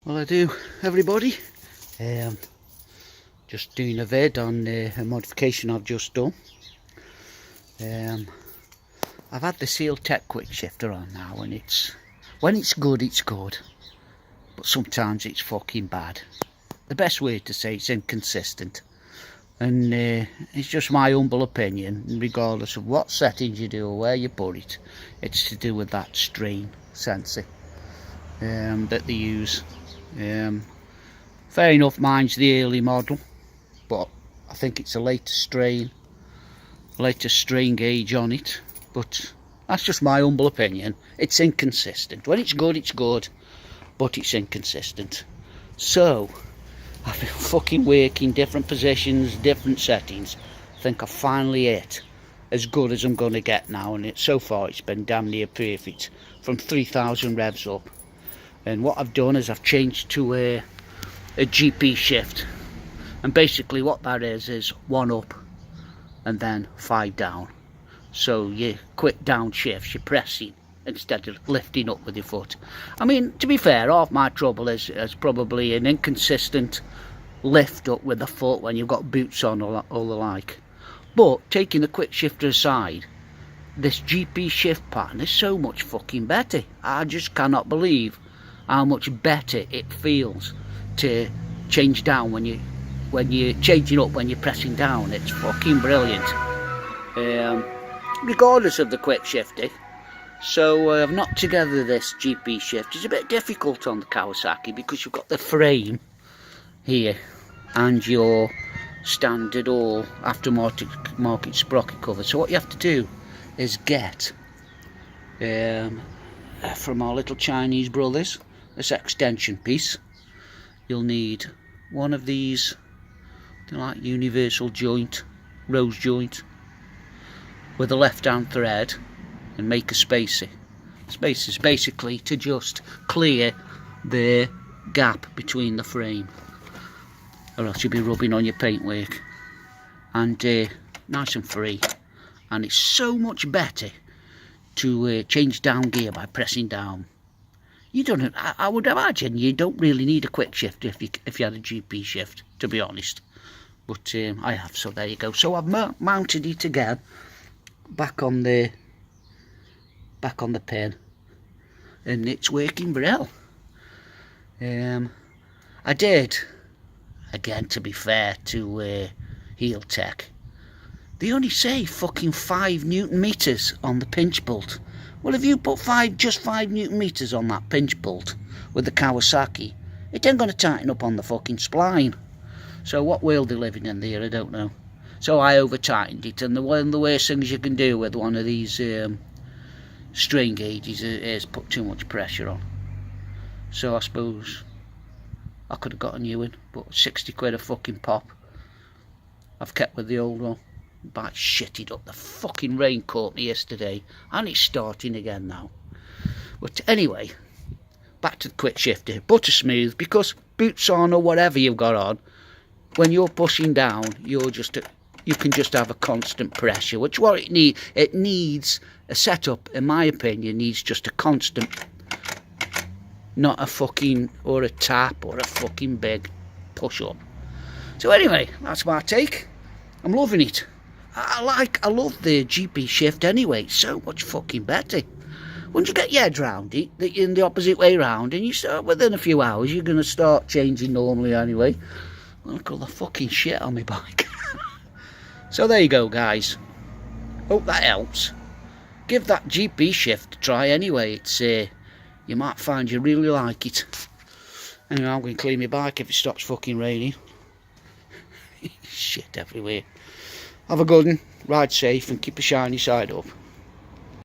Well, I do, everybody. Just doing a vid on a modification I've just done. I've had the Seal Tech quickshifter on now, and when it's good, it's good. But sometimes it's fucking bad. The best way to say it's inconsistent. And it's just my humble opinion, regardless of what settings you do or where you put it. It's to do with that strain sensor that they use. Fair enough, mine's the early model, but I think it's a latest strain gauge on it. But that's just my humble opinion. It's inconsistent. When it's good, but it's inconsistent. So I've been fucking working different positions, different settings. I think I finally hit as good as I'm gonna get now, and so far it's been damn near perfect from 3,000 revs up. And what I've done is I've changed to a GP shift, and basically what that is 1 up and then 5 down. So your quick down shifts, you're pressing instead of lifting up with your foot. I mean, to be fair, half my trouble is probably an inconsistent lift up with the foot when you've got boots on or the like. But taking the quick shifter aside, this GP shift pattern is so much fucking better. I just cannot believe how much better it feels to change down when you're changing up, when you're pressing down. It's fucking brilliant. Regardless of the quick shifter. So I've knocked together this GP shift. It's a bit difficult on the Kawasaki because you've got the frame here and your standard or aftermarket sprocket cover. So what you have to do is get from our little Chinese brothers this extension piece. You'll need one of these, they're like universal joint, rose joint, with a left hand thread, and make a spacer. Spacer is basically to just clear the gap between the frame, or else you'll be rubbing on your paintwork. And nice and free. And it's so much better to change down gear by pressing down. You don't. I would imagine you don't really need a quick shift if you had a GP shift, to be honest. But I have, so there you go. So I've mounted it again, back on the pin, and it's working well. I did, again, to be fair to Heel Tech, they only say fucking 5 Newton meters on the pinch bolt. Well, if you put just 5 Newton meters on that pinch bolt with the Kawasaki, it ain't going to tighten up on the fucking spline. So what world they're living in there, I don't know. So I over tightened it, and one of the worst things you can do with one of these strain gauges is put too much pressure on. So I suppose I could have got a new one, but 60 quid a fucking pop. I've kept with the old one. But shitted up. The fucking rain caught me yesterday, and it's starting again now. But anyway, back to the quick shifter. Butter smooth, because boots on or whatever you've got on, when you're pushing down, you can just have a constant pressure, which what it needs a setup, in my opinion, needs just a constant, not a fucking or a tap or a fucking big push up. So anyway, that's my take. I'm loving it. I love the GP shift anyway. It's so much fucking better. Once you get your head round it, that you're in the opposite way round, and you start within a few hours, you're going to start changing normally anyway. Look at all the fucking shit on my bike. So there you go, guys. Hope that helps. Give that GP shift a try anyway. It's you might find you really like it. Anyway, I'm going to clean my bike if it stops fucking raining. Shit everywhere. Have a good one, ride safe, and keep a shiny side up.